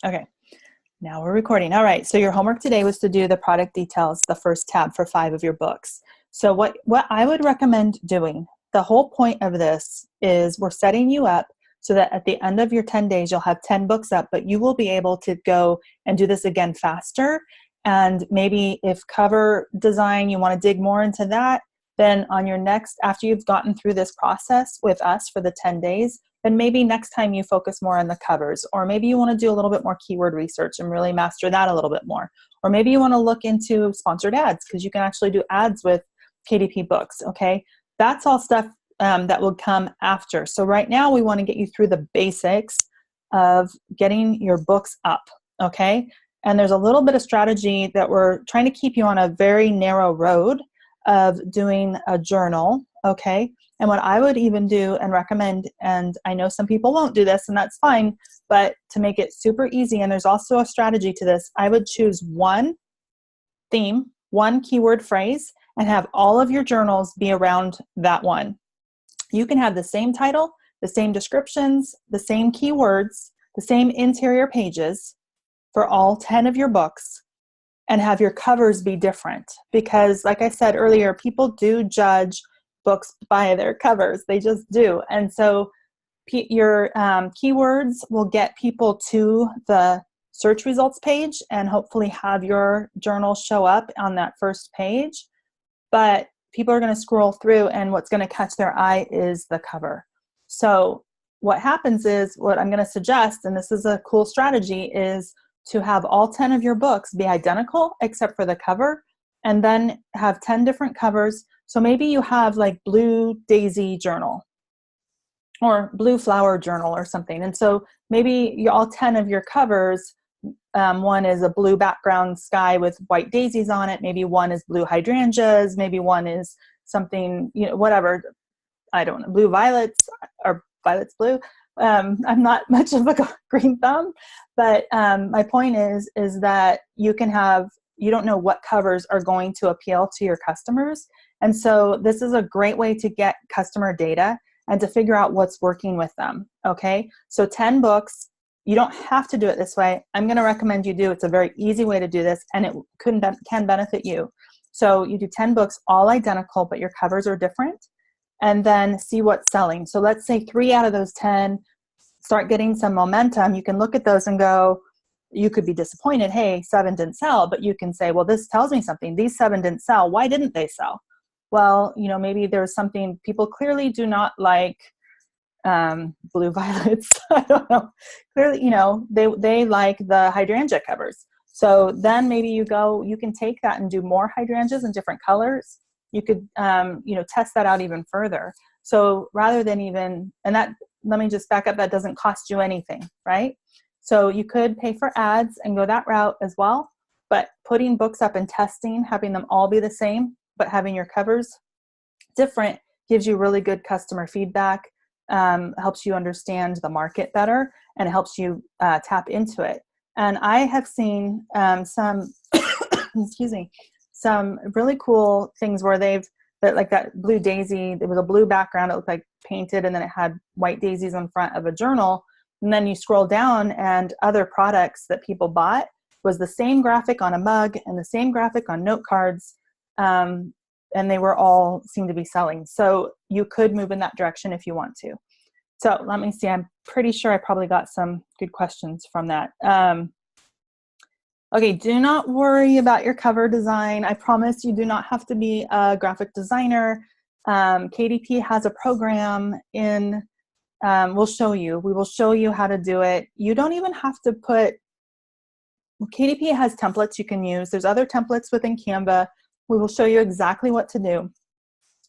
Okay, now we're recording. All right, so your homework today was to do the product details, the first tab for 5 of your books. So what I would recommend doing, the whole point of this is we're setting you up so that at the end of your 10 days, you'll have 10 books up, but you will be able to go and do this again faster. And maybe if cover design, you want to dig more into that, then on your next, after you've gotten through this process with us for the 10 days, then maybe next time you focus more on the covers, or maybe you want to do a little bit more keyword research and really master that a little bit more. Or maybe you want to look into sponsored ads because you can actually do ads with KDP books, okay? That's all stuff that will come after. So right now we want to get you through the basics of getting your books up, okay? And there's a little bit of strategy that we're trying to keep you on a very narrow road of doing a journal, okay? And what I would even do and recommend, and I know some people won't do this and that's fine, but to make it super easy, and there's also a strategy to this, I would choose one theme, one keyword phrase, and have all of your journals be around that one. You can have the same title, the same descriptions, the same keywords, the same interior pages for all 10 of your books, and have your covers be different. Because like I said earlier, people do judge books by their covers. They just do. And so your keywords will get people to the search results page and hopefully have your journal show up on that first page. But people are going to scroll through and what's going to catch their eye is the cover. So what happens is, what I'm going to suggest, and this is a cool strategy, is to have all 10 of your books be identical except for the cover, and then have 10 different covers. So maybe you have like blue daisy journal or blue flower journal or something. And so maybe all 10 of your covers, one is a blue background sky with white daisies on it. Maybe one is blue hydrangeas. Maybe one is something, whatever. I don't know, blue violets or violets blue. I'm not much of a green thumb, but my point is that you don't know what covers are going to appeal to your customers. And so this is a great way to get customer data and to figure out what's working with them, okay? So 10 books, you don't have to do it this way. I'm gonna recommend you do. It's a very easy way to do this, and it can benefit you. So you do 10 books, all identical, but your covers are different, and then see what's selling. So let's say 3 out of those 10 start getting some momentum. You can look at those and go, you could be disappointed, hey, 7 didn't sell, but you can say, well, this tells me something. These 7 didn't sell. Why didn't they sell? Well, maybe there's something, people clearly do not like blue violets. I don't know. Clearly, they like the hydrangea covers. So then maybe you can take that and do more hydrangeas in different colors. You could, test that out even further. So rather than let me just back up, that doesn't cost you anything, right? So you could pay for ads and go that route as well, but putting books up and testing, having them all be the same, but having your covers different gives you really good customer feedback, helps you understand the market better, and helps you tap into it. And I have seen some, excuse me, some really cool things where like that blue daisy, there was a blue background, it looked like painted, and then it had white daisies in front of a journal. And then you scroll down and other products that people bought was the same graphic on a mug and the same graphic on note cards. And they were all seem to be selling. So you could move in that direction if you want to. So let me see, I'm pretty sure I probably got some good questions from that. Okay, do not worry about your cover design. I promise you do not have to be a graphic designer. KDP has a program we will show you how to do it. You don't even have to KDP has templates you can use. There's other templates within Canva. We will show you exactly what to do.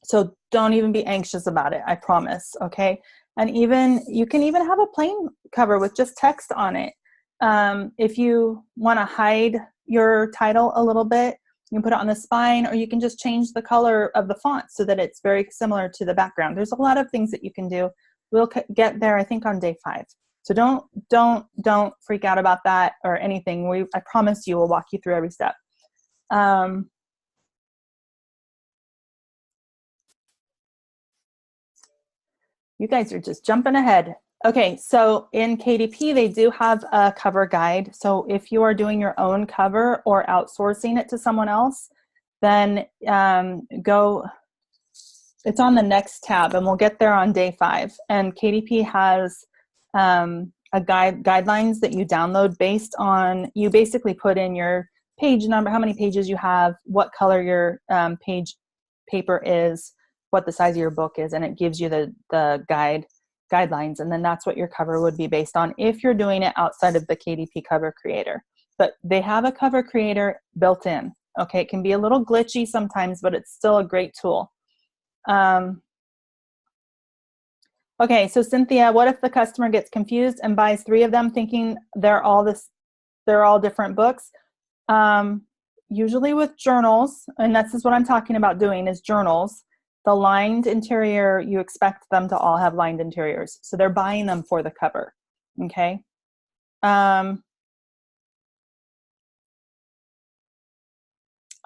So don't even be anxious about it, I promise, okay? And you can even have a plain cover with just text on it. If you want to hide your title a little bit, you can put it on the spine, or you can just change the color of the font so that it's very similar to the background. There's a lot of things that you can do. We'll get there, I think, on day 5. So don't freak out about that or anything. I promise you, we'll walk you through every step. You guys are just jumping ahead. Okay, so in KDP, they do have a cover guide. So if you are doing your own cover or outsourcing it to someone else, then it's on the next tab, and we'll get there on day 5. And KDP has a guidelines that you download based on, you basically put in your page number, how many pages you have, what color your page paper is, what the size of your book is, and it gives you the guidelines, and then that's what your cover would be based on if you're doing it outside of the KDP cover creator. But they have a cover creator built in. Okay, it can be a little glitchy sometimes, but it's still a great tool. Okay, so Cynthia, what if the customer gets confused and buys 3 of them thinking they're all different books? Usually with journals, and this is what I'm talking about doing, is journals, the lined interior, you expect them to all have lined interiors. So they're buying them for the cover, okay? I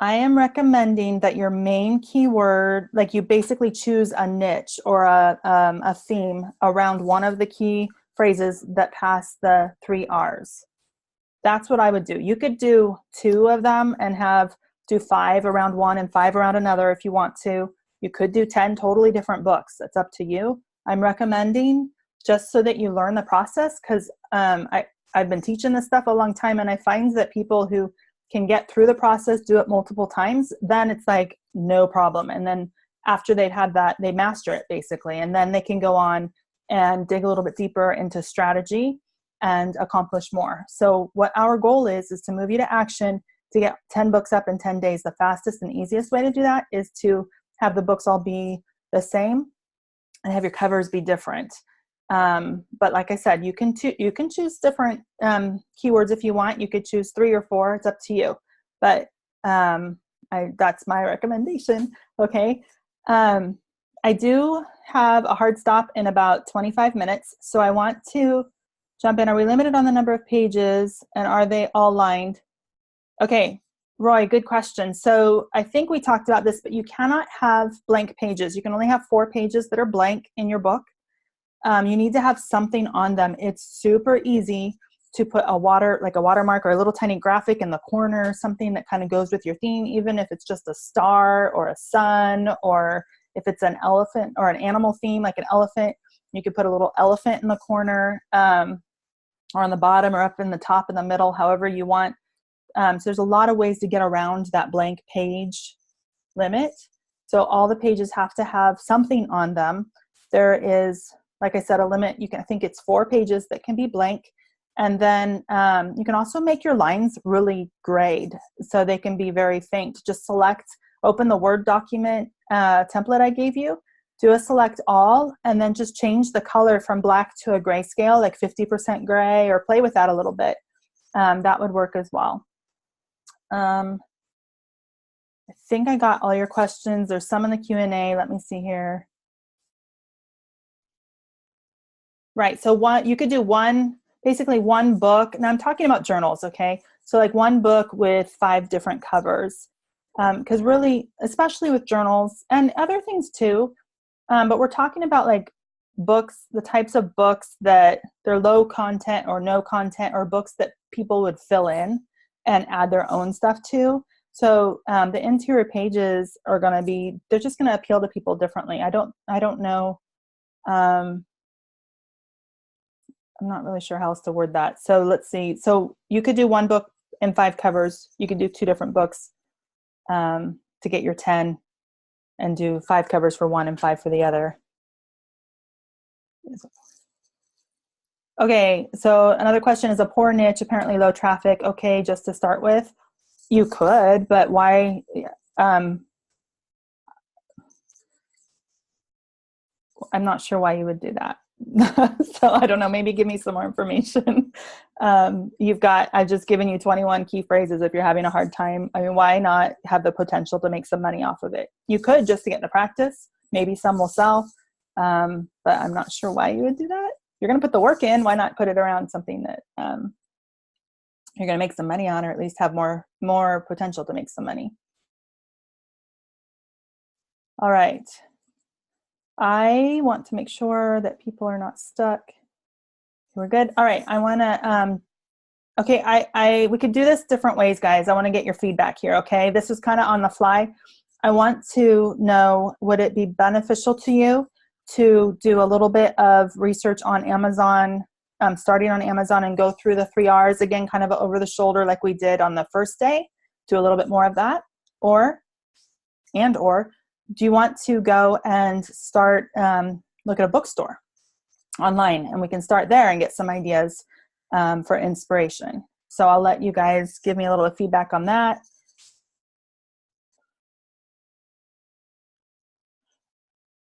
am recommending that your main keyword, like you basically choose a niche or a theme around one of the key phrases that pass the 3 R's. That's what I would do. You could do 2 of them and do 5 around one and 5 around another if you want to. You could do 10 totally different books. It's up to you. I'm recommending, just so that you learn the process, because I've been teaching this stuff a long time, and I find that people who can get through the process, do it multiple times, then it's like no problem. And then after they've had that, they master it basically. And then they can go on and dig a little bit deeper into strategy and accomplish more. So what our goal is to move you to action, to get 10 books up in 10 days. The fastest and easiest way to do that is to have the books all be the same and have your covers be different. But like I said, you can choose different keywords if you want. You could choose 3 or 4. It's up to you. But that's my recommendation. Okay. I do have a hard stop in about 25 minutes. So I want to jump in. Are we limited on the number of pages, and are they all lined? Okay, Roy, good question. So I think we talked about this, but you cannot have blank pages. You can only have 4 pages that are blank in your book. You need to have something on them. It's super easy to put like a watermark or a little tiny graphic in the corner, something that kind of goes with your theme, even if it's just a star or a sun, or if it's an elephant or an animal theme, like an elephant, you could put a little elephant in the corner, or on the bottom or up in the top in the middle, however you want. So there's a lot of ways to get around that blank page limit. So all the pages have to have something on them. There is, like I said, a limit. I think it's 4 pages that can be blank. And then you can also make your lines really grayed, so they can be very faint. Just open the Word document template I gave you, do a select all, and then just change the color from black to a grayscale, like 50% gray, or play with that a little bit. That would work as well. I think I got all your questions. There's some in the Q&A. Let me see here. Right, so you could do basically one book. Now I'm talking about journals, okay? So like one book with 5 different covers. Because really, especially with journals and other things too, but we're talking about like books, the types of books that they're low content or no content, or books that people would fill in and add their own stuff to. So the interior pages are going to be, they're just going to appeal to people differently. I don't know. I'm not really sure how else to word that. So let's see. So you could do one book and 5 covers. You could do 2 different books to get your 10, and do 5 covers for one and 5 for the other. Okay, so another question is, a poor niche, apparently low traffic. Okay, just to start with, you could, but why? I'm not sure why you would do that. So I don't know, maybe give me some more information. I've just given you 21 key phrases. If you're having a hard time, I mean, why not have the potential to make some money off of it? You could, just to get into practice. Maybe some will sell, but I'm not sure why you would do that. You're going to put the work in. Why not put it around something that you're going to make some money on, or at least have more potential to make some money? All right. I want to make sure that people are not stuck. We're good. All right. I want to, okay, we could do this different ways, guys. I want to get your feedback here. Okay. This is kind of on the fly. I want to know, would it be beneficial to you to do a little bit of research on Amazon, starting on Amazon, and go through the 3 R's again, kind of over the shoulder like we did on the first day, do a little bit more of that? Or do you want to go and start, look at a bookstore online, and we can start there and get some ideas for inspiration? So I'll let you guys give me a little feedback on that.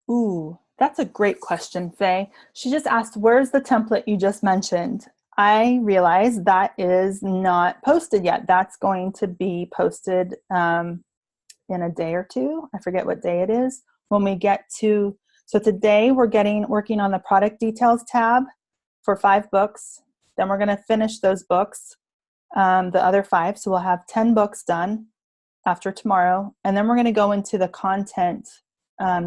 Ooh, that's a great question, Faye. She just asked, where's the template you just mentioned? I realize that is not posted yet. That's going to be posted in a day or two. I forget what day it is. When we get to, so today we're working on the product details tab for 5 books. Then we're going to finish those books, the other 5. So we'll have 10 books done after tomorrow. And then we're going to go into the content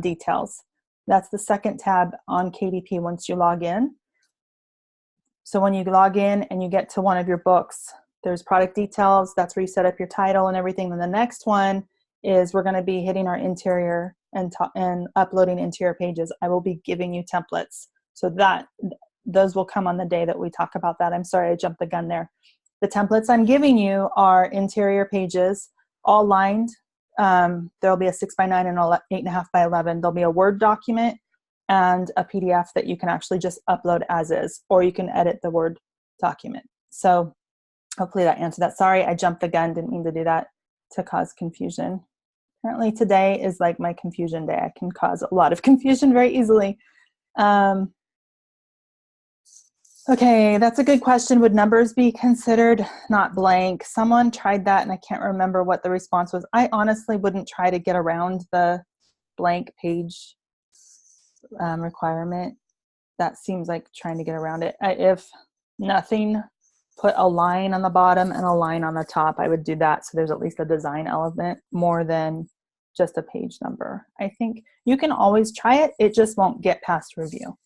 details. That's the second tab on KDP once you log in. So when you log in and you get to one of your books, there's product details. That's where you set up your title and everything. Then the next one is we're going to be hitting our interior and uploading interior pages. I will be giving you templates. So those will come on the day that we talk about that. I'm sorry, I jumped the gun there. The templates I'm giving you are interior pages, all lined. There'll be a 6x9 and 8.5 by 11. There'll be a Word document and a PDF that you can actually just upload as is, or you can edit the Word document. So hopefully that answered that. Sorry, I jumped the gun. Didn't mean to do that to cause confusion. Apparently today is like my confusion day. I can cause a lot of confusion very easily. Okay, that's a good question. Would numbers be considered not blank? Someone tried that and I can't remember what the response was. I honestly wouldn't try to get around the blank page requirement. That seems like trying to get around it. If nothing, put a line on the bottom and a line on the top. I would do that so there's at least a design element more than just a page number. I think you can always try it. It just won't get past review.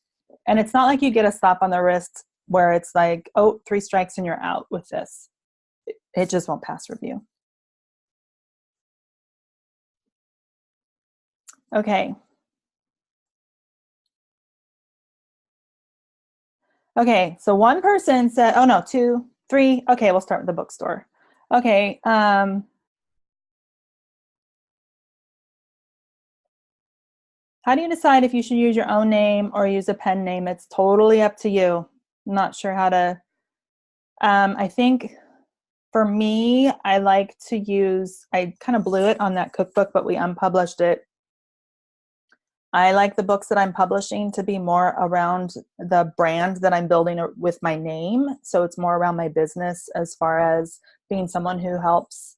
And it's not like you get a slap on the wrist where it's like, oh, 3 strikes and you're out with this. It just won't pass review. Okay. Okay, so one person said, oh no, 2, 3. Okay, we'll start with the bookstore. Okay. How do you decide if you should use your own name or use a pen name? It's totally up to you. I'm not sure how to, I think for me, I like to use, I kind of blew it on that cookbook, but we unpublished it. I like the books that I'm publishing to be more around the brand that I'm building with my name. So it's more around my business as far as being someone who helps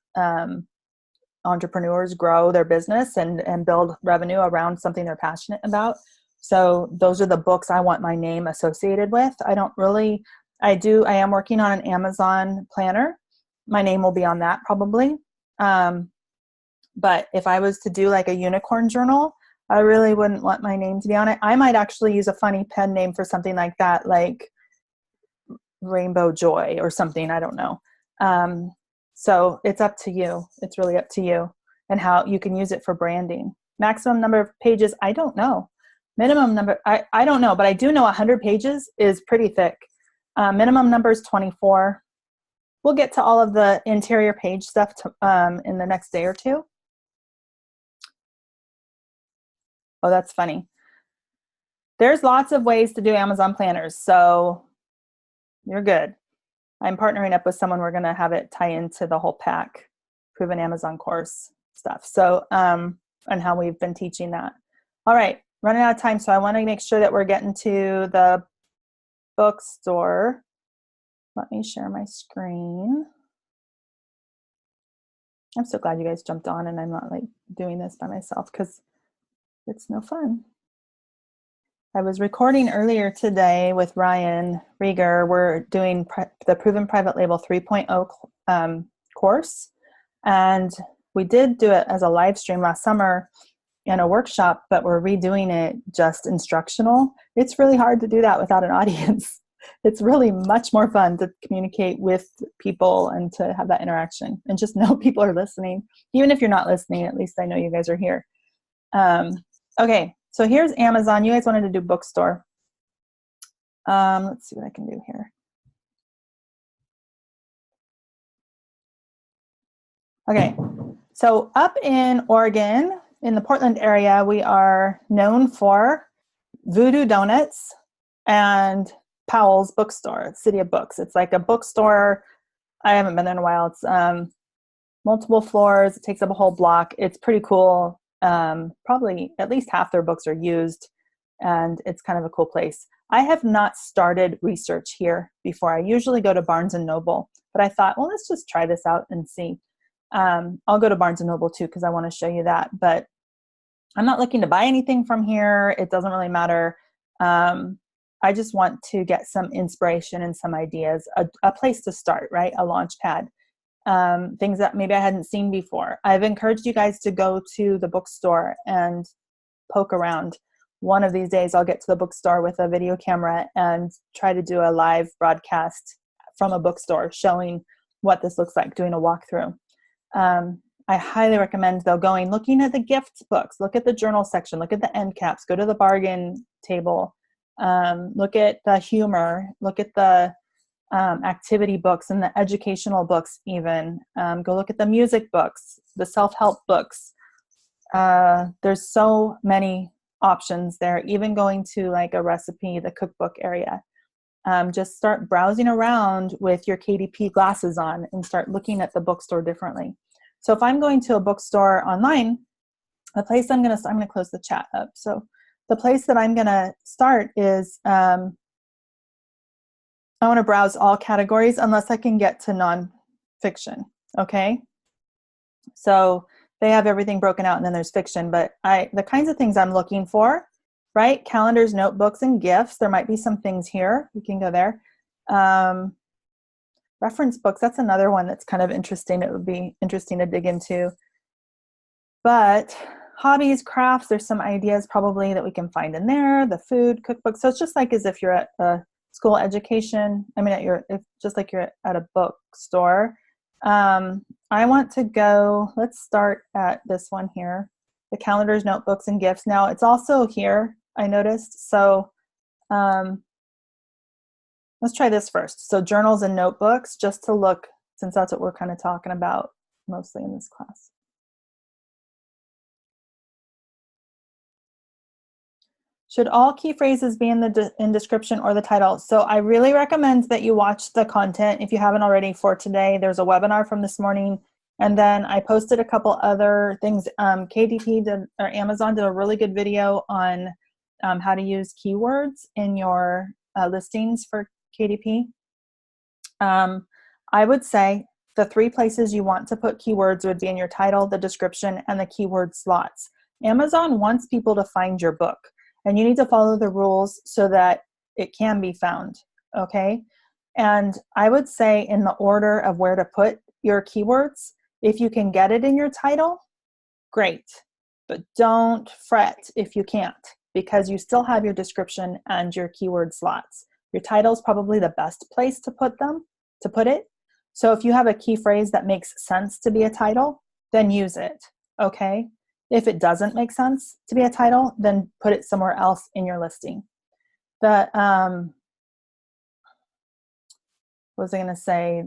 entrepreneurs grow their business and build revenue around something they're passionate about. So those are the books I want my name associated with. I am working on an Amazon planner. My name will be on that probably. But if I was to do like a unicorn journal, I really wouldn't want my name to be on it. I might actually use a funny pen name for something like that, like Rainbow Joy or something. I don't know. So it's up to you. It's really up to you and how you can use it for branding. Maximum number of pages, I don't know. Minimum number, I don't know, but I do know 100 pages is pretty thick. Minimum number is 24. We'll get to all of the interior page stuff in the next day or two. Oh, that's funny. There's lots of ways to do Amazon planners, so you're good. I'm partnering up with someone. We're going to have it tie into the whole pack, proven Amazon course stuff. So, and how we've been teaching that. All right, running out of time. So I want to make sure that we're getting to the bookstore. Let me share my screen. I'm so glad you guys jumped on and I'm not like doing this by myself because it's no fun. I was recording earlier today with Ryan Rieger. We're doing the Proven Private Label 3.0 course. And we did do it as a live stream last summer in a workshop, but we're redoing it just instructional. It's really hard to do that without an audience. It's really much more fun to communicate with people and to have that interaction and just know people are listening. Even if you're not listening, at least I know you guys are here. Okay, so here's Amazon. You guys wanted to do bookstore. Let's see what I can do here. Okay, so up in Oregon, in the Portland area, we are known for Voodoo Donuts and Powell's Bookstore, City of Books. It's like a bookstore. I haven't been there in a while. It's multiple floors. It takes up a whole block. It's pretty cool. Probably at least half their books are used, and it's kind of a cool place. I have not started research here before. I usually go to Barnes & Noble, but I thought, well, let's just try this out and see. I'll go to Barnes & Noble too because I want to show you that, but I'm not looking to buy anything from here. It doesn't really matter. I just want to get some inspiration and some ideas, a place to start, right? A launch pad. Things that maybe I hadn't seen before. I've encouraged you guys to go to the bookstore and poke around. One of these days I'll get to the bookstore with a video camera and try to do a live broadcast from a bookstore showing what this looks like, doing a walkthrough. I highly recommend though looking at the gift books, look at the journal section, look at the end caps, go to the bargain table, look at the humor, look at the activity books and the educational books even. Go look at the music books, the self-help books. There's so many options there, even going to like a recipe, the cookbook area. Just start browsing around with your KDP glasses on and start looking at the bookstore differently. So if I'm going to a bookstore online, the place I'm going to close the chat up. So the place that I'm going to start is, I want to browse all categories unless I can get to nonfiction. Okay. So they have everything broken out and then there's fiction, but the kinds of things I'm looking for, right? Calendars, notebooks, and gifts. There might be some things here. We can go there. Reference books, that's another one that's kind of interesting. It would be interesting to dig into. But hobbies, crafts, there's some ideas probably that we can find in there. The food, cookbook. So it's just like as if you're at a school education. I mean, just like you're at a bookstore. I want to go, let's start at this one here. The calendars, notebooks, and gifts. Now it's also here, I noticed. So let's try this first. So journals and notebooks, just to look, since that's what we're kind of talking about mostly in this class. Should all key phrases be in the description or the title? So I really recommend that you watch the content if you haven't already for today. There's a webinar from this morning, and then I posted a couple other things. KDP or Amazon did a really good video on how to use keywords in your listings for KDP. I would say the 3 places you want to put keywords would be in your title, the description, and the keyword slots. Amazon wants people to find your book, and you need to follow the rules so that it can be found, okay? And I would say in the order of where to put your keywords, if you can get it in your title, great, but don't fret if you can't, because you still have your description and your keyword slots. Your title is probably the best place to put it. So if you have a key phrase that makes sense to be a title, then use it, okay? If it doesn't make sense to be a title, then put it somewhere else in your listing. What was I going to say?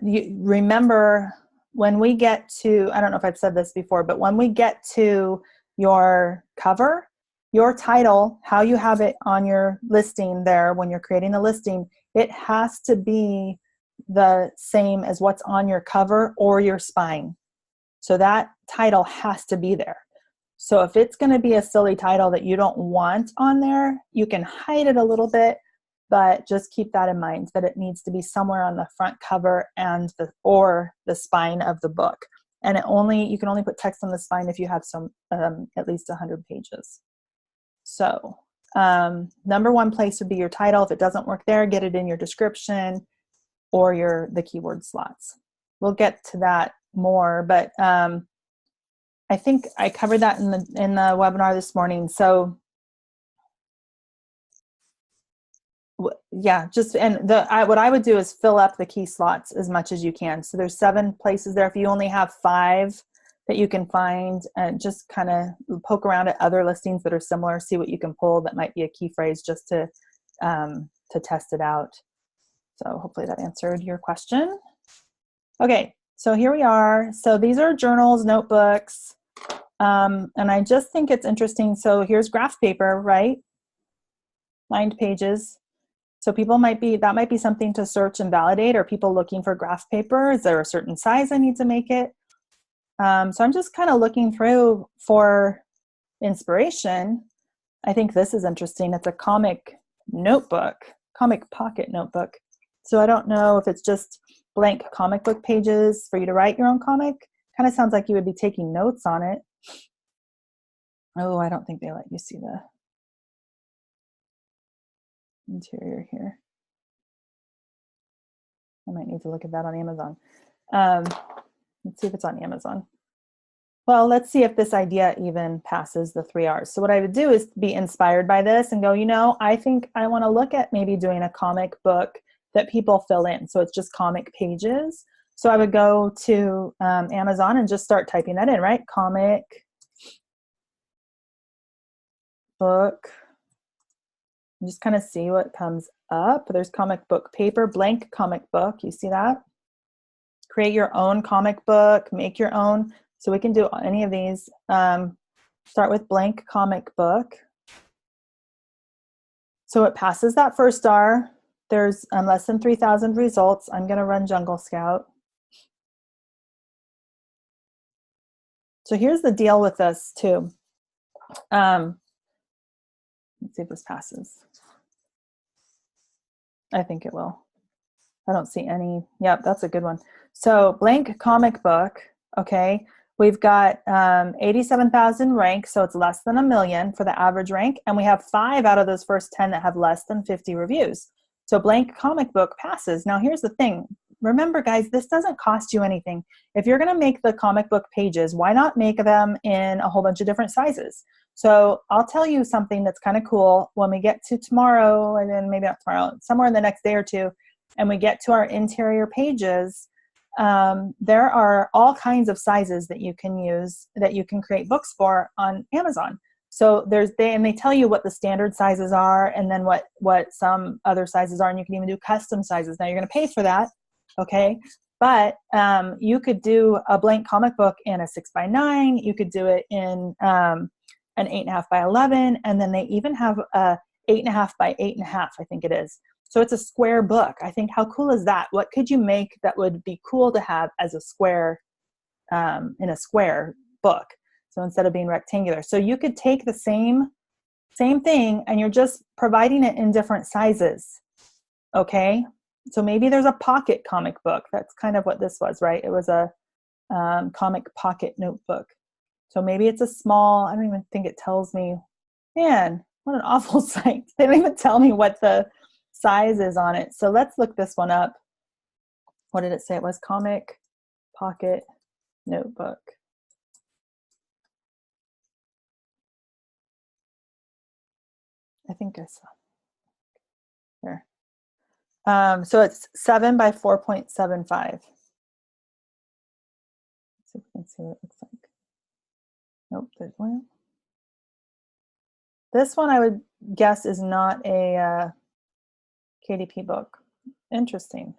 Remember, when we get to, I don't know if I've said this before, but when we get to your cover, your title, how you have it on your listing there, when you're creating a listing, it has to be the same as what's on your cover or your spine. So that title has to be there. So if it's going to be a silly title that you don't want on there, you can hide it a little bit, but just keep that in mind, that it needs to be somewhere on the front cover and or the spine of the book. And you can only put text on the spine if you have some at least 100 pages. So number 1 place would be your title. If it doesn't work there, get it in your description or the keyword slots. We'll get to that more, but I think I covered that in the webinar this morning. So Yeah, just, and what I would do is fill up the key slots as much as you can. So there's 7 places there. If you only have 5 that you can find, and just kind of poke around at other listings that are similar, see what you can pull that might be a key phrase, just to test it out. So hopefully that answered your question. Okay, so here we are. So these are journals, notebooks, and I just think it's interesting. So here's graph paper, right? Lined pages. So that might be something to search and validate. Are people looking for graph paper? Is there a certain size I need to make it? So I'm just kind of looking through for inspiration. I think this is interesting. It's a comic notebook, comic pocket notebook. So I don't know if it's just blank comic book pages for you to write your own comic. Kind of sounds like you would be taking notes on it. Oh, I don't think they let you see the interior here. I might need to look at that on Amazon. Let's see if it's on Amazon. Well, let's see if this idea even passes the 3 R's. So what I would do is be inspired by this and go, I think I want to look at maybe doing a comic book that people fill in. So it's just comic pages. So I would go to Amazon and just start typing that in, right? Comic book. And just kind of see what comes up. There's comic book paper, blank comic book. You see that? Create your own comic book, make your own. So we can do any of these. Start with blank comic book. So it passes that first star. There's less than 3,000 results. I'm going to run Jungle Scout. So here's the deal with this too. Let's see if this passes. I think it will. I don't see any. Yep, that's a good one. So blank comic book. Okay. We've got 87,000 ranks, so it's less than 1 million for the average rank. And we have 5 out of those first 10 that have less than 50 reviews. So blank comic book passes. Now here's the thing. Remember, guys, this doesn't cost you anything. If you're going to make the comic book pages, why not make them in a whole bunch of different sizes? So I'll tell you something that's kind of cool. When we get to tomorrow, and then maybe not tomorrow, somewhere in the next day or two, and we get to our interior pages, there are all kinds of sizes that you can use, that you can create books for on Amazon. So they tell you what the standard sizes are, and then what some other sizes are, and you can even do custom sizes. Now you're going to pay for that, okay? But you could do a blank comic book in a 6x9. You could do it in an 8.5 by 11, and then they even have a 8.5 by 8.5, I think it is. So it's a square book. I think, how cool is that? What could you make that would be cool to have as a square, in a square book? So instead of being rectangular. So you could take the same thing, and you're just providing it in different sizes. Okay? So maybe there's a pocket comic book. That's kind of what this was, right? It was a comic pocket notebook. So maybe it's a small, I don't even think it tells me. Man, what an awful site. They don't even tell me what the size is on it. So let's look this one up. What did it say? It was comic pocket notebook. I think I saw here. So it's 7 by 4.75. Let's see if we can see what it looks like. Nope, there's one. This one I would guess is not a KDP book. Interesting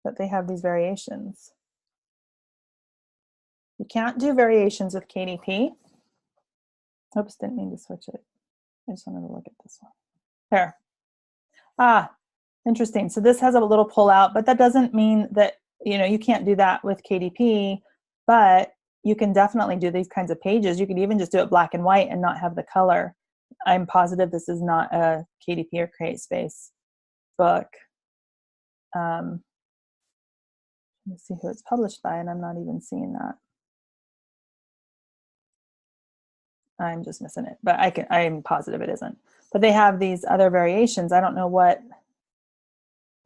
that they have these variations. You can't do variations with KDP. Oops, didn't mean to switch it. I just wanted to look at this one. There. Ah, interesting. So this has a little pull out, but that doesn't mean that, you can't do that with KDP, but you can definitely do these kinds of pages. You could even just do it black and white and not have the color. I'm positive this is not a KDP or CreateSpace book. Let's see who it's published by, and I'm not even seeing that. I'm just missing it, but I'm positive it isn't. But they have these other variations. I don't know what.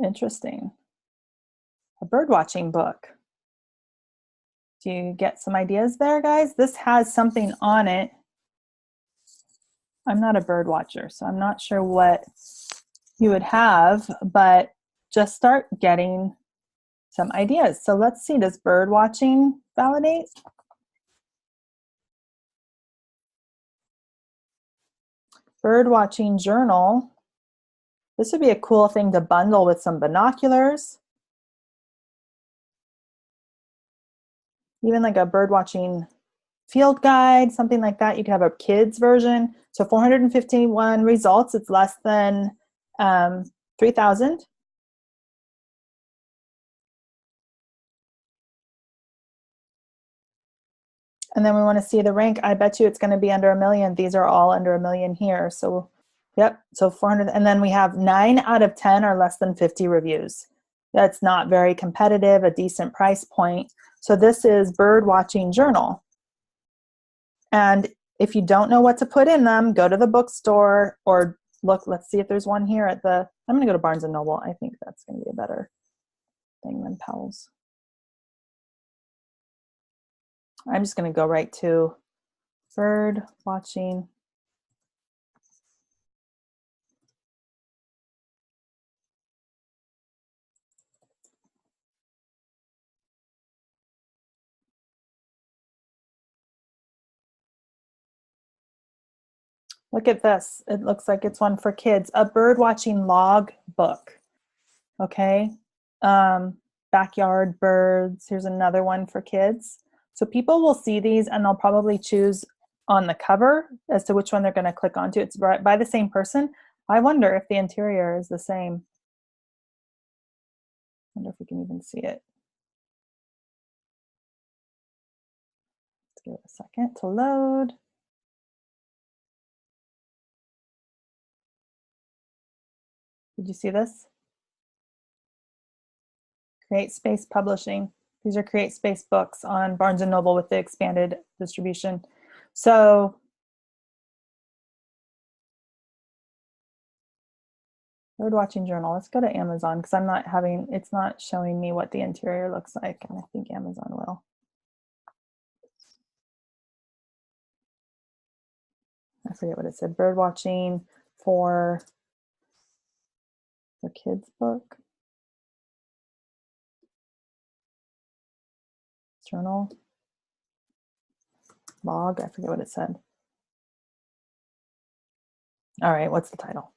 Interesting. A bird watching book. Do you get some ideas there, guys? This has something on it. I'm not a bird watcher, so I'm not sure what you would have, but just start getting some ideas. So let's see, does bird watching validate? Bird watching journal. This would be a cool thing to bundle with some binoculars. Even like a bird watching field guide, something like that. You could have a kids version. So 451 results. It's less than 3,000. And then we want to see the rank. I bet you it's going to be under 1 million. These are all under 1 million here. So, yep. So 400. And then we have 9 out of 10 are less than 50 reviews. That's not very competitive, a decent price point. So this is Bird Watching Journal. And if you don't know what to put in them, go to the bookstore or look, let's see if there's one here at the, I'm going to go to Barnes & Noble. I think that's going to be a better thing than Powell's. I'm just going to go right to bird watching. Look at this. It looks like it's one for kids. A bird watching log book. Okay. Backyard birds. Here's another one for kids. So people will see these and they'll probably choose on the cover as to which one they're going to click onto. It's by the same person. I wonder if the interior is the same. I wonder if we can even see it. Let's give it a second to load. Did you see this? Create Space Publishing. These are Create Space books on Barnes & Noble with the expanded distribution. So bird watching journal. Let's go to Amazon because it's not showing me what the interior looks like, and I think Amazon will. I forget what it said. Bird watching for the kids book. Journal. Log. I forget what it said. All right, what's the title?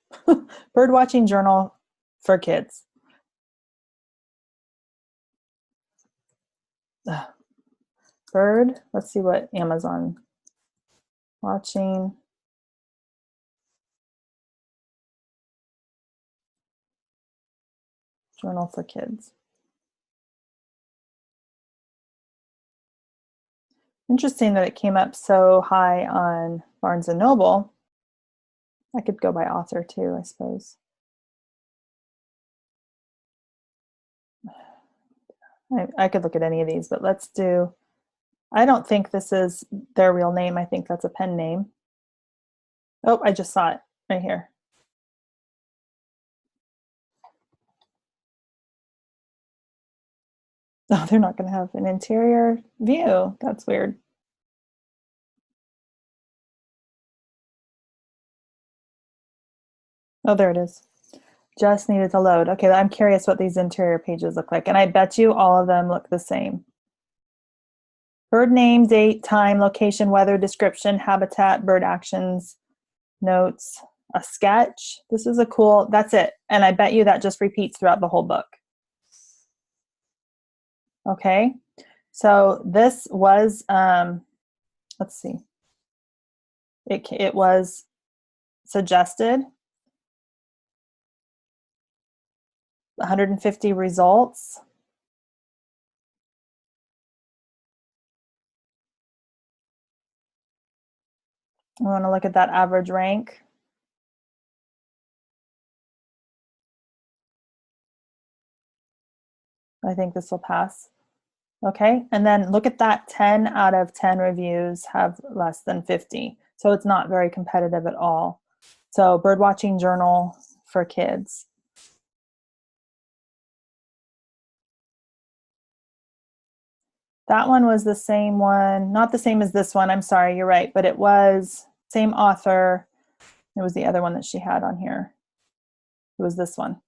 Bird watching journal for kids. Bird. Let's see what Amazon watching. Journal for kids. Interesting that it came up so high on Barnes & Noble. I could go by author too, I suppose. I could look at any of these, but let's do, I don't think this is their real name. I think that's a pen name. Oh, I just saw it right here. Oh, they're not going to have an interior view. That's weird. Oh, there it is. Just needed to load. Okay, I'm curious what these interior pages look like. And I bet you all of them look the same. Bird name, date, time, location, weather, description, habitat, bird actions, notes, a sketch. This is a cool, that's it. And I bet you that just repeats throughout the whole book. Okay, so this was, let's see. It was suggested 150 results. I want to look at that average rank. I think this will pass. Okay, and then look at that, 10 out of 10 reviews have less than 50. So it's not very competitive at all. So birdwatching journal for kids. That one was the same one, not the same as this one, I'm sorry, you're right, but it was same author. It was the other one that she had on here. It was this one.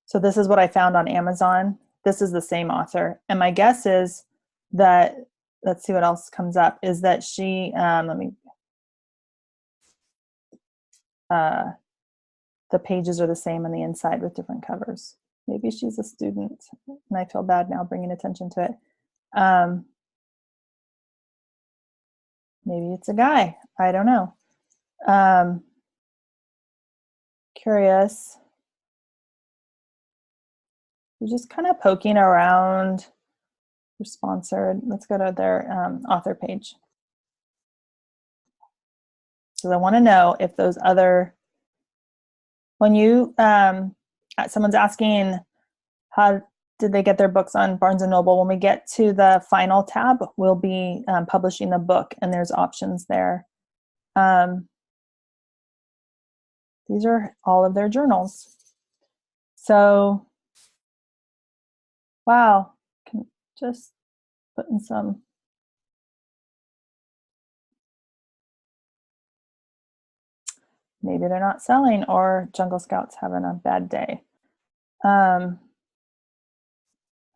So this is what I found on Amazon. This is the same author. And my guess is that, let's see what else comes up, is that she, the pages are the same on the inside with different covers. Maybe she's a student, and I feel bad now bringing attention to it. Maybe it's a guy. I don't know. Curious. We're just kind of poking around. We're sponsored. Let's go to their author page. Because I want to know if those other, when you, someone's asking how did they get their books on Barnes & Noble, when we get to the final tab, we'll be publishing the book, and there's options there. These are all of their journals. So, wow, can just put in some. Maybe they're not selling, or Jungle Scout's having a bad day.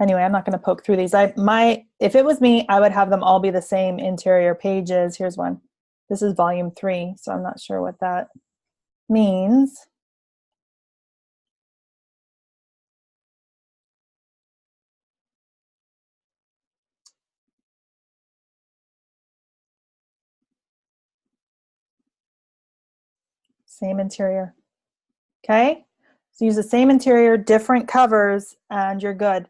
Anyway, I'm not going to poke through these. If it was me, I would have them all be the same interior pages. Here's one. This is volume 3, so I'm not sure what that means. Same interior. Okay, so use the same interior, different covers, and you're good.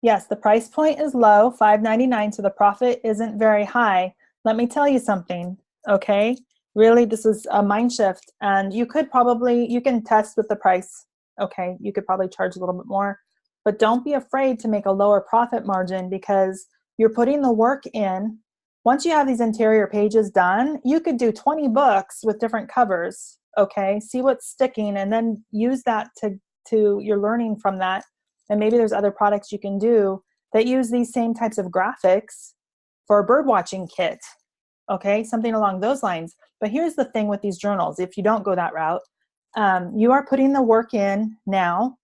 Yes, the price point is low, $5.99, so the profit isn't very high. Let me tell you something, okay? Really, this is a mind shift, and you can test with the price, okay? You could probably charge a little bit more, but don't be afraid to make a lower profit margin, because you're putting the work in. Once you have these interior pages done, you could do 20 books with different covers, okay? See what's sticking, and then use that to you're learning from that. And maybe there's other products you can do that use these same types of graphics for a bird watching kit, okay? Something along those lines. But here's the thing with these journals, if you don't go that route, you are putting the work in now.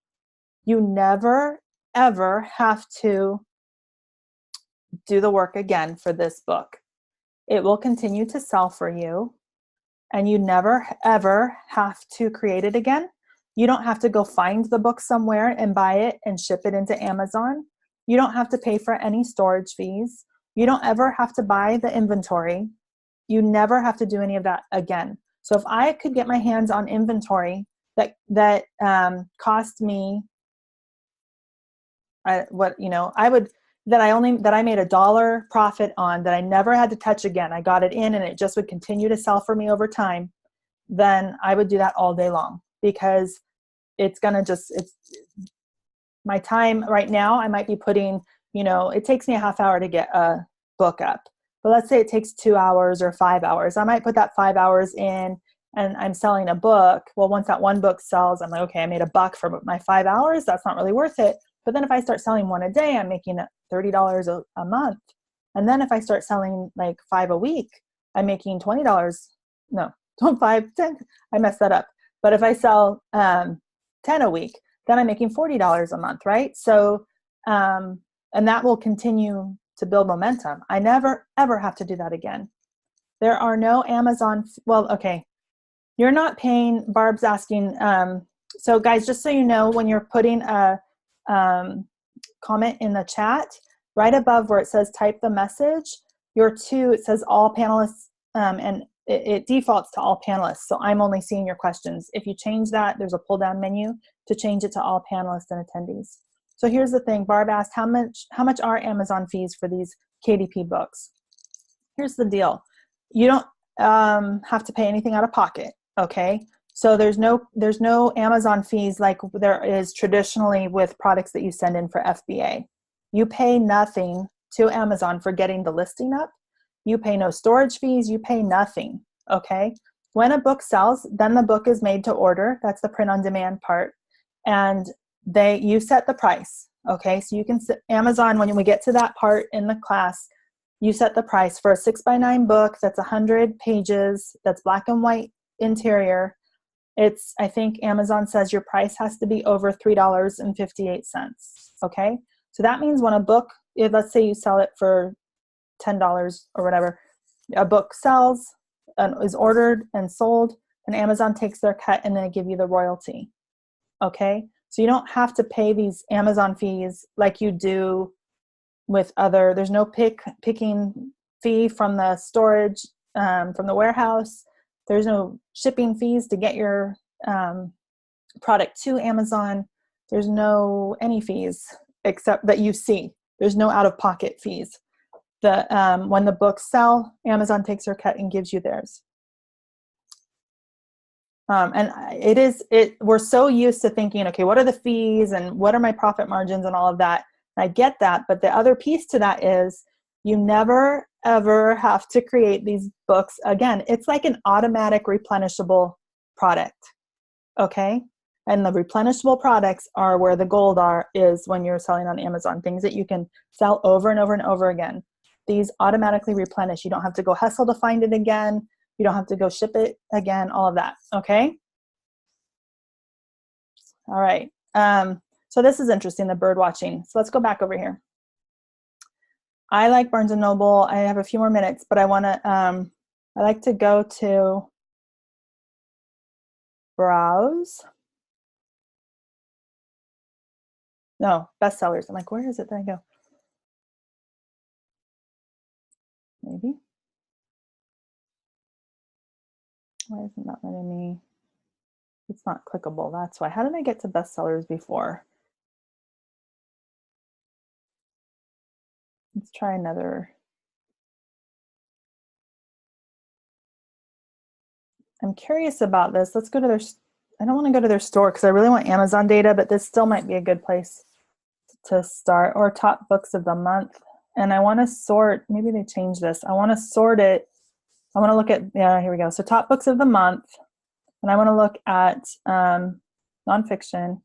You never, ever have to do the work again for this book. It will continue to sell for you, and you never, ever have to create it again. You don't have to go find the book somewhere and buy it and ship it into Amazon. You don't have to pay for any storage fees. You don't ever have to buy the inventory. You never have to do any of that again. So if I could get my hands on inventory that cost me that I made $1 profit on, that I never had to touch again, I got it in and it just would continue to sell for me over time, then I would do that all day long, because it's my time right now. I might be putting, it takes me a half hour to get a book up, but let's say it takes 2 hours or 5 hours. I might put that 5 hours in, and I'm selling a book. Well, once that one book sells, I'm like, okay, I made $1 for my 5 hours. That's not really worth it. But then if I start selling one a day, I'm making $30 a month. And then if I start selling like 5 a week, I'm making $20. No, 5, 10. I messed that up. But if I sell 10 a week, then I'm making $40 a month, right? So, and that will continue to build momentum. I never, ever have to do that again. There are no Amazon, well, okay. You're not paying, Barb's asking, so guys, just so you know, when you're putting a comment in the chat, right above where it says type the message, it says all panelists, and it defaults to all panelists. So I'm only seeing your questions. If you change that, there's a pull down menu to change it to all panelists and attendees. So here's the thing. Barb asked, how much are Amazon fees for these KDP books? Here's the deal. You don't have to pay anything out of pocket. Okay. So there's no Amazon fees like there is traditionally with products that you send in for FBA. You pay nothing to Amazon for getting the listing up. You pay no storage fees. You pay nothing. Okay. When a book sells, then the book is made to order. That's the print on demand part. And you set the price. Okay. So you can Amazon, when we get to that part in the class, you set the price for a 6x9 book that's 100 pages, that's black and white interior, it's, I think Amazon says your price has to be over $3.58. Okay. So that means when a book, let's say you sell it for $10 or whatever, a book sells and is ordered and sold, and Amazon takes their cut and they give you the royalty. Okay. So you don't have to pay these Amazon fees like you do with other, there's no picking fee from the storage, from the warehouse. There's no shipping fees to get your product to Amazon. There's no any fees except that you see. There's no out-of-pocket fees. When the books sell, Amazon takes their cut and gives you theirs. And we're so used to thinking, okay, what are the fees and what are my profit margins and all of that? And I get that, but the other piece to that is you never ever have to create these books again. It's like an automatic replenishable product, okay? And the replenishable products are where the gold is when you're selling on Amazon, things that you can sell over and over and over again. These automatically replenish. You don't have to go hustle to find it again. You don't have to go ship it again, all of that, okay? All right. So this is interesting, the bird watching. So let's go back over here. I like Barnes & Noble. I have a few more minutes, but I like to go to browse. No, bestsellers. I'm like, where is it? There I go. Maybe. Why isn't that letting me? It's not clickable. That's why. How did I get to bestsellers before? Let's try another. I'm curious about this. Let's go to their, I don't want to go to their store because I really want Amazon data, but this still might be a good place to start, or top books of the month. And I want to sort, maybe they changed this. I want to sort it. I want to look at, yeah, here we go. So top books of the month. And I want to look at nonfiction.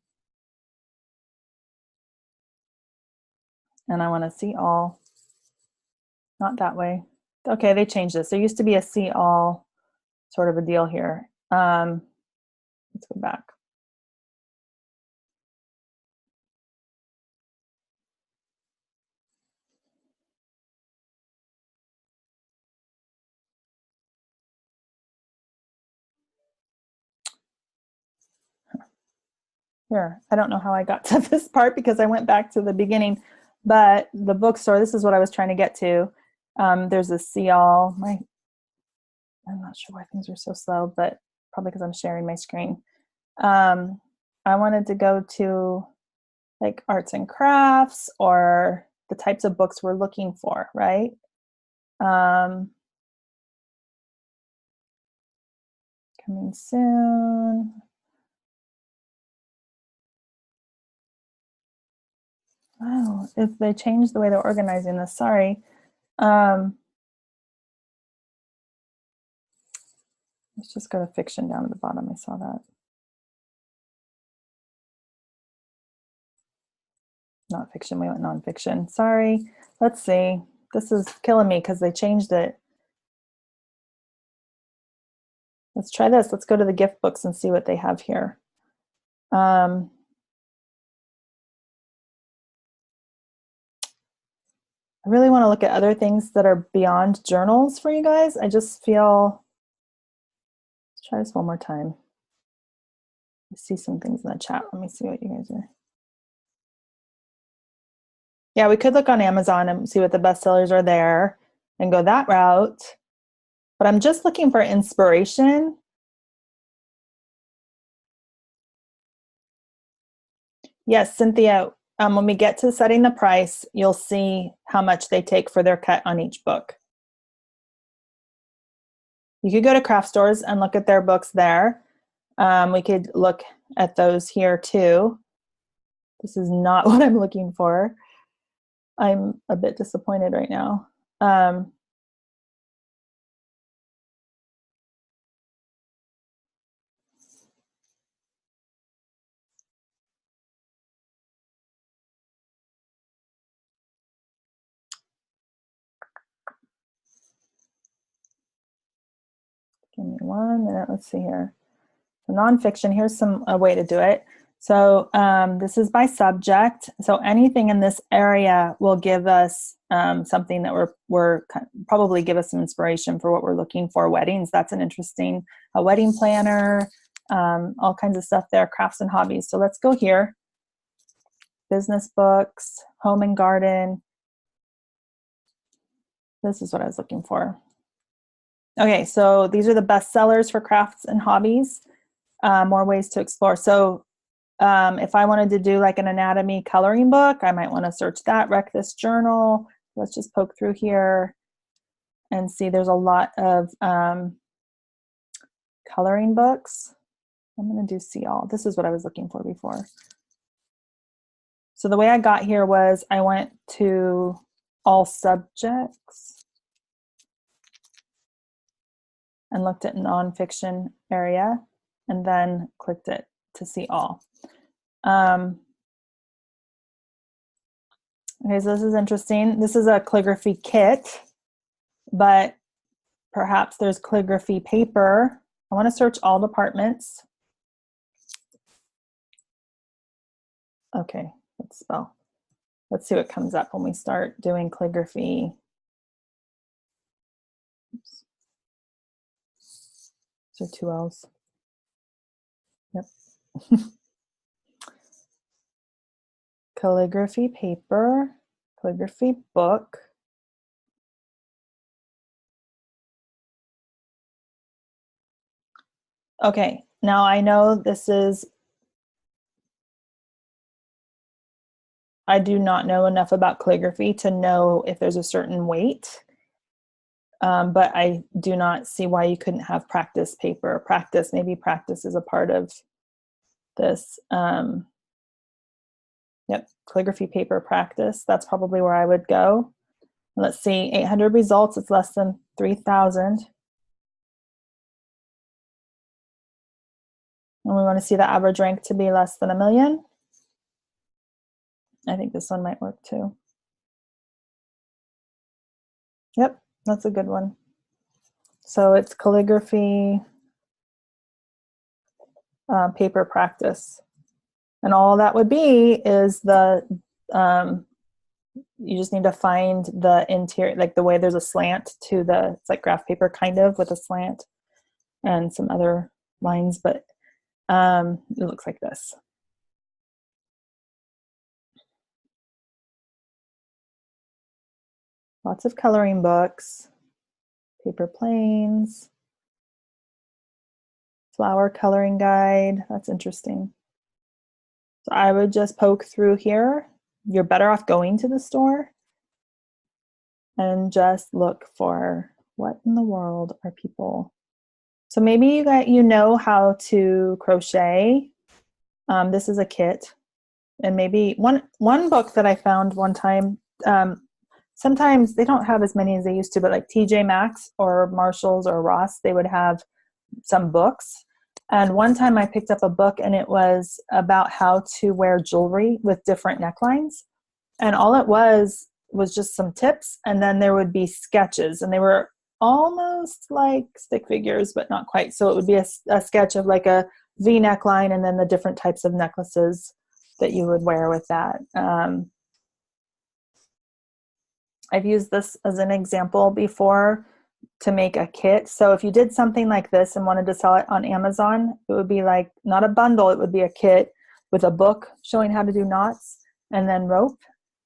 And I want to see all. Not that way. Okay, they changed this. There used to be a see all sort of a deal here. Let's go back. Here, I don't know how I got to this part because I went back to the beginning, but the bookstore, this is what I was trying to get to. There's a see all. I'm not sure why things are so slow, but probably because I'm sharing my screen. I wanted to go to like arts and crafts or the types of books we're looking for, right? Coming soon. Wow, if they changed the way they're organizing this, sorry. Let's just go to fiction down at the bottom. I saw that. Not fiction, we went nonfiction. Sorry. Let's see. This is killing me because they changed it. Let's try this. Let's go to the gift books and see what they have here. I really want to look at other things that are beyond journals for you guys. I just feel, let's try this one more time. I see some things in the chat. Let me see what you guys are. Yeah, we could look on Amazon and see what the bestsellers are there and go that route. But I'm just looking for inspiration. Yes, Cynthia, when we get to setting the price, you'll see how much they take for their cut on each book. You could go to craft stores and look at their books there. We could look at those here too. This is not what I'm looking for. I'm a bit disappointed right now. Give me 1 minute. Let's see here. So nonfiction, here's a way to do it. So this is by subject. So anything in this area will give us something that we're probably give us some inspiration for what we're looking for. Weddings, that's an interesting, a wedding planner, all kinds of stuff there, crafts and hobbies. So let's go here. Business books, home and garden. This is what I was looking for. Okay, so these are the best sellers for crafts and hobbies. More ways to explore. So if I wanted to do like an anatomy coloring book, I might want to search that, Wreck This Journal. Let's just poke through here and see there's a lot of coloring books. I'm going to do see all. This is what I was looking for before. So the way I got here was I went to all subjects and looked at nonfiction area and then clicked it to see all. Okay, so this is interesting. This is a calligraphy kit, but perhaps there's calligraphy paper. I want to search all departments. Okay, let's spell. Let's see what comes up when we start doing calligraphy. Oops. So 2 L's. Yep. Calligraphy paper, calligraphy book. Okay, now I know this is, I do not know enough about calligraphy to know if there's a certain weight, but I do not see why you couldn't have practice paper. Maybe practice is a part of this. Yep, calligraphy paper practice. That's probably where I would go. Let's see, 800 results. It's less than 3,000. And we want to see the average rank to be less than 1 million. I think this one might work too. Yep, that's a good one. So it's calligraphy paper practice. And all that would be is the, you just need to find the interior, like the way there's a slant to the, it's like graph paper kind of with a slant and some other lines, but it looks like this. Lots of coloring books, paper planes, flower coloring guide. That's interesting. So I would just poke through here. You're better off going to the store and just look for what in the world are people. So maybe you know how to crochet. This is a kit. And maybe one book that I found one time, sometimes they don't have as many as they used to, but like TJ Maxx or Marshalls or Ross, they would have some books. And one time I picked up a book and it was about how to wear jewelry with different necklines. And all it was just some tips. And then there would be sketches, and they were almost like stick figures, but not quite. So it would be a sketch of like a V neckline and then the different types of necklaces that you would wear with that. I've used this as an example before to make a kit. So if you did something like this and wanted to sell it on Amazon, it would be like not a bundle, it would be a kit with a book showing how to do knots and then rope.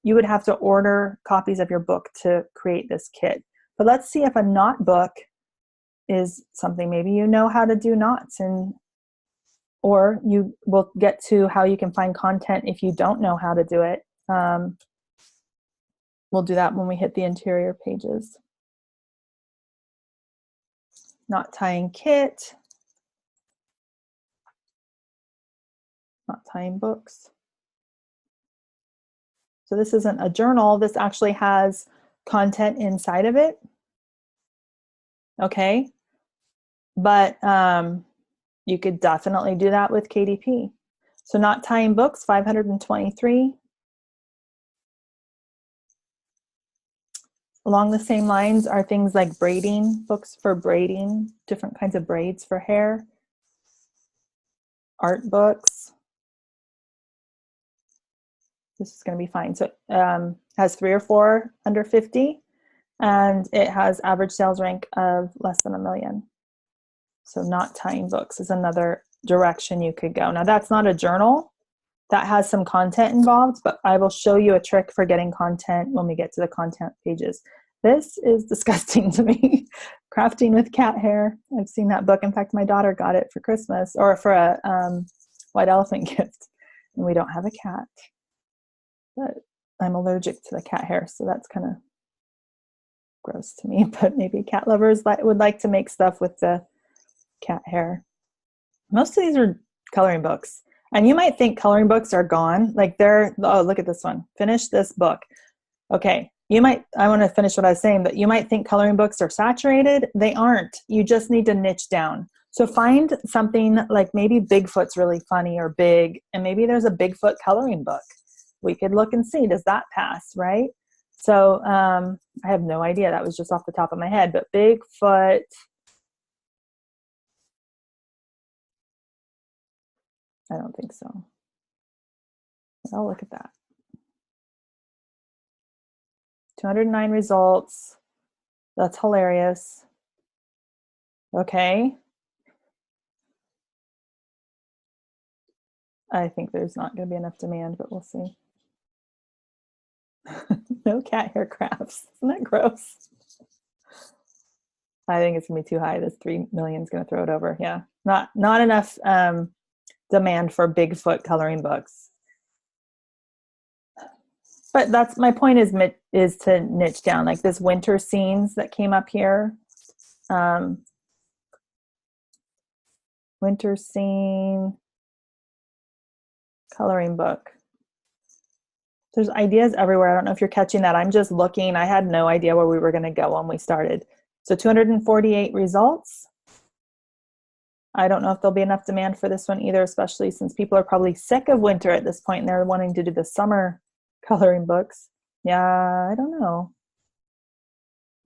You would have to order copies of your book to create this kit. But let's see if a knot book is something. Maybe you know how to do knots, or you will get to how you can find content if you don't know how to do it. We'll do that when we hit the interior pages. Knot tying kit. Knot tying books. So this isn't a journal. This actually has content inside of it. Okay. But you could definitely do that with KDP. So knot tying books, 523. Along the same lines are things like braiding, books for braiding, different kinds of braids for hair, art books. This is going to be fine. So has 3 or 4 under 50, and it has average sales rank of less than 1 million. So not tying books is another direction you could go. Now that's not a journal. That has some content involved, but I will show you a trick for getting content when we get to the content pages. This is disgusting to me. Crafting with cat hair. I've seen that book. In fact, my daughter got it for Christmas, or for a white elephant gift, and we don't have a cat. But I'm allergic to the cat hair, so that's kind of gross to me. But maybe cat lovers would like to make stuff with the cat hair. Most of these are coloring books. And you might think coloring books are gone. Like oh, look at this one. Finish this book. Okay. I want to finish what I was saying, but you might think coloring books are saturated. They aren't. You just need to niche down. So find something like maybe Bigfoot's really funny or big, and maybe there's a Bigfoot coloring book. We could look and see, does that pass, right? So I have no idea. That was just off the top of my head, but Bigfoot. I don't think so. Oh, look at that. 209 results. That's hilarious. Okay. I think there's not going to be enough demand, but we'll see. No cat hair crafts. Isn't that gross? I think it's going to be too high. This 3 million is going to throw it over. Yeah. Not enough demand for Bigfoot coloring books. But that's my point, is to niche down, like this winter scenes that came up here. Winter scene coloring book. There's ideas everywhere. I don't know if you're catching that. I'm just looking. I had no idea where we were going to go when we started. So 248 results. I don't know if there'll be enough demand for this one either, especially since people are probably sick of winter at this point and they're wanting to do the summer coloring books. Yeah, I don't know.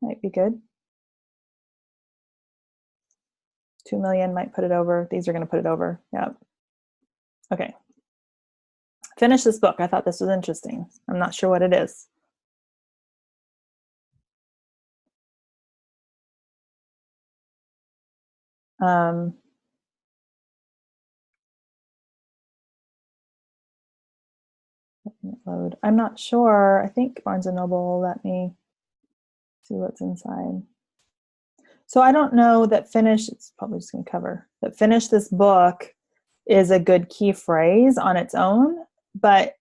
Might be good. 2 million might put it over. These are going to put it over. Yeah. Okay. Finish this book. I thought this was interesting. I'm not sure what it is. Load. I'm not sure. I think Barnes & Noble will let me see what's inside. So I don't know that finish, it's probably just going to cover, that finish this book is a good key phrase on its own, but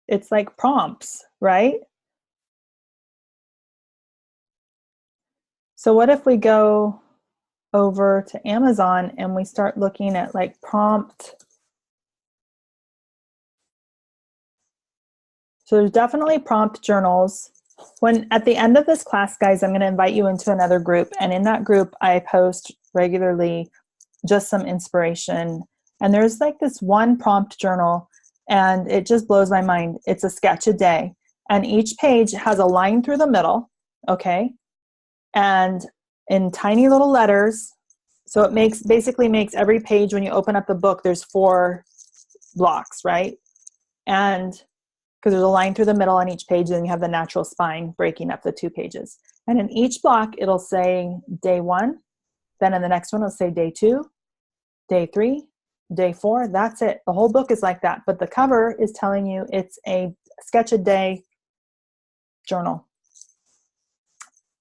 it's like prompts, right? So what if we go over to Amazon and we start looking at like prompt. So there's definitely prompt journals. When at the end of this class, guys, I'm going to invite you into another group. And in that group, I post regularly just some inspiration. And there's like this one prompt journal, and it just blows my mind. It's a sketch a day. And each page has a line through the middle, okay? And in tiny little letters. So it basically makes every page, when you open up the book, there's 4 blocks, right? And because there's a line through the middle on each page, and you have the natural spine breaking up the 2 pages. And in each block, it'll say day 1. Then in the next one, it'll say day 2, day 3, day 4. That's it. The whole book is like that. But the cover is telling you it's a sketch a day journal.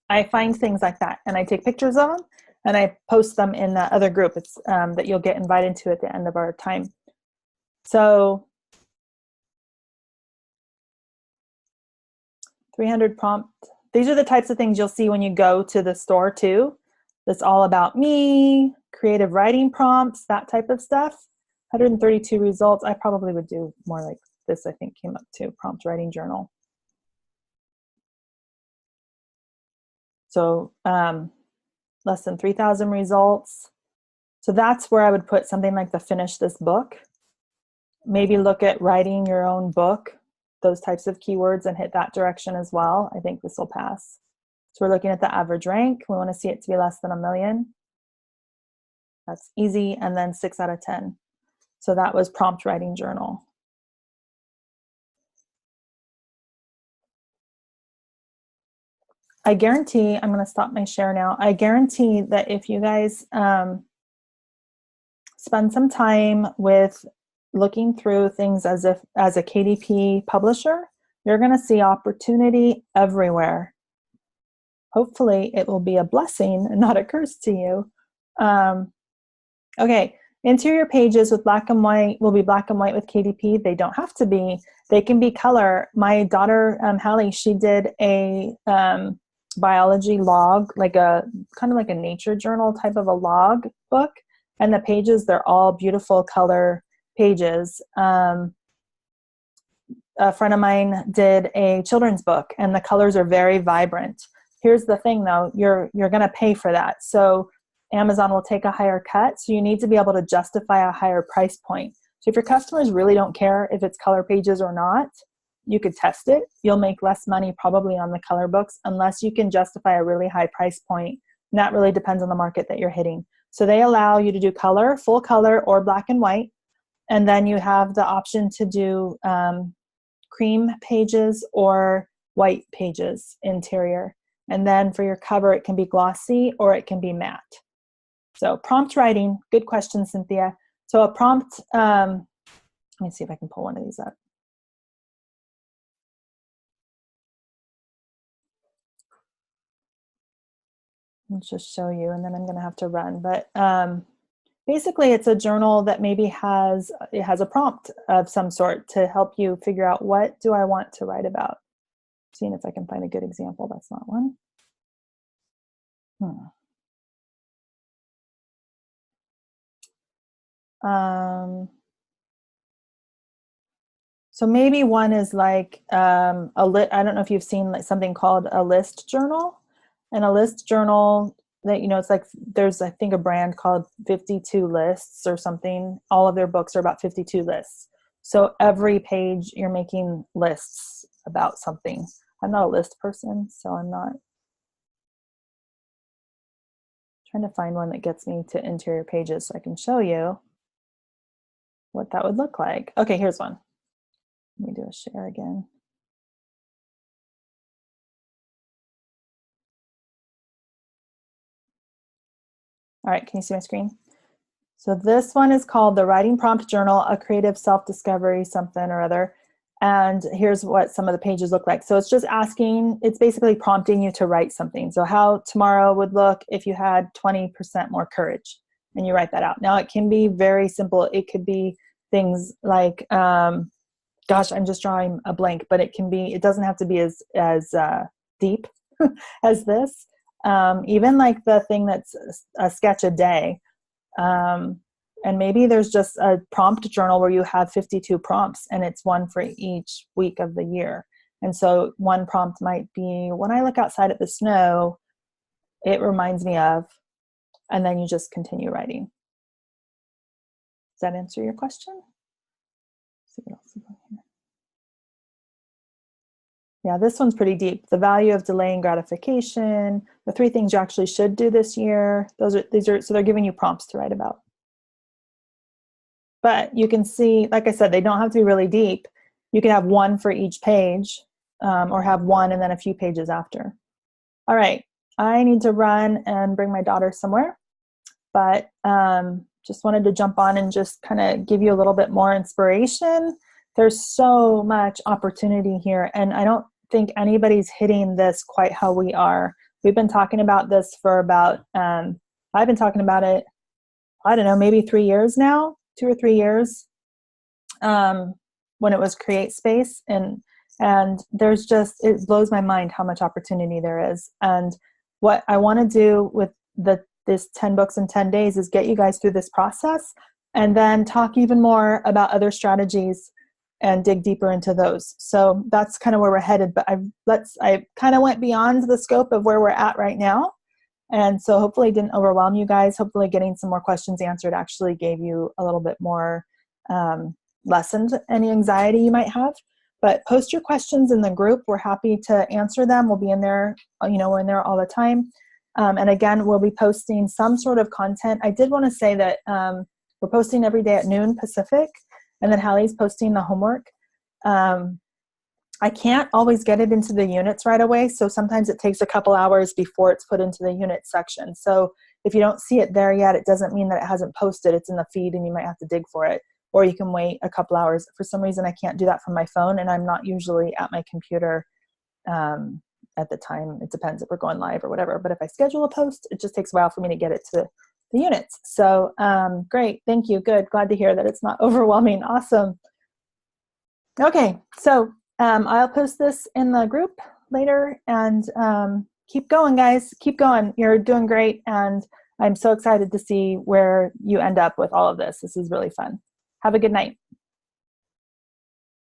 I find things like that, and I take pictures of them, and I post them in the other group. It's that you'll get invited to at the end of our time. So 300 prompt. These are the types of things you'll see when you go to the store too. That's all about me, creative writing prompts, that type of stuff. 132 results. I probably would do more like this, I think came up too, prompt writing journal. So less than 3,000 results. So that's where I would put something like the finish this book. Maybe look at writing your own book. those types of keywords and hit that direction as well, I think this will pass. So we're looking at the average rank. We want to see it to be less than 1 million. That's easy. And then 6 out of 10. So that was prompt writing journal. I guarantee, I'm going to stop my share now. I guarantee that if you guys spend some time with looking through things as a KDP publisher, you're going to see opportunity everywhere. Hopefully it will be a blessing and not a curse to you. Okay, interior pages with black and white will be black and white with KDP. They don't have to be. They can be color. My daughter, Hallie, she did a biology log, like a kind of like a nature journal type of a log book. And the pages, they're all beautiful color pages. A friend of mine did a children's book, and the colors are very vibrant. Here's the thing, though, you're going to pay for that. So Amazon will take a higher cut. So you need to be able to justify a higher price point. So if your customers really don't care if it's color pages or not, you could test it. You'll make less money probably on the color books unless you can justify a really high price point. And that really depends on the market that you're hitting. So they allow you to do color, full color, or black and white. And then you have the option to do cream pages or white pages interior. And then for your cover, it can be glossy or it can be matte. So prompt writing, good question, Cynthia. So a prompt, let me see if I can pull one of these up. Let's just show you, and then I'm going to have to run. But basically, it's a journal that maybe has a prompt of some sort to help you figure out what do I want to write about. Seeing if I can find a good example. That's not one. So maybe one is like I don't know if you've seen like something called a list journal. And a list journal that, you know, it's like there's, I think, a brand called 52 Lists or something. All of their books are about 52 lists. So every page you're making lists about something. I'm not a list person, so I'm not trying to find one that gets me to interior pages so I can show you what that would look like. Okay, here's one. Let me do a share again. All right, can you see my screen? So this one is called the Writing Prompt Journal, a creative self-discovery something or other. And here's what some of the pages look like. So it's just asking, it's basically prompting you to write something. So how tomorrow would look if you had 20% more courage, and you write that out. Now it can be very simple. It could be things like, gosh, I'm just drawing a blank, but it doesn't have to be as deep as this. Even like the thing that's a sketch a day. And maybe there's just a prompt journal where you have 52 prompts and it's one for each week of the year. And so one prompt might be, when I look outside at the snow, it reminds me of, and then you just continue writing. Does that answer your question? Let's see what else is on here. Yeah, this one's pretty deep. The value of delaying gratification, the 3 things you actually should do this year. So they're giving you prompts to write about. But you can see, like I said, they don't have to be really deep. You can have one for each page, or have one and then a few pages after. All right, I need to run and bring my daughter somewhere, but just wanted to jump on and just kind of give you a little bit more inspiration. There's so much opportunity here, and I don't think anybody's hitting this quite how we are. We've been talking about this for about, I've been talking about it, I don't know, maybe 3 years now, 2 or 3 years, when it was Create Space. And there's just, it blows my mind how much opportunity there is. And what I want to do with this 10 books in 10 days is get you guys through this process and then talk even more about other strategies and dig deeper into those. So that's kind of where we're headed. But I kind of went beyond the scope of where we're at right now. And so hopefully it didn't overwhelm you guys. Hopefully getting some more questions answered actually gave you a little bit more lessened any anxiety you might have. But post your questions in the group. We're happy to answer them. We'll be in there, we're in there all the time. And again, we'll be posting some sort of content. I did want to say that we're posting every day at noon Pacific, and then Hallie's posting the homework. I can't always get it into the units right away, so sometimes it takes a couple hours before it's put into the unit section. So if you don't see it there yet, it doesn't mean that it hasn't posted. It's in the feed and you might have to dig for it, or you can wait a couple hours. For some reason, I can't do that from my phone, and I'm not usually at my computer at the time. It depends if we're going live or whatever, but if I schedule a post, it just takes a while for me to get it to the units. So great, thank you, good, glad to hear that it's not overwhelming. Awesome. Okay, so I'll post this in the group later, and keep going, guys. Keep going. You're doing great, and I'm so excited to see where you end up with all of this. This is really fun. Have a good night.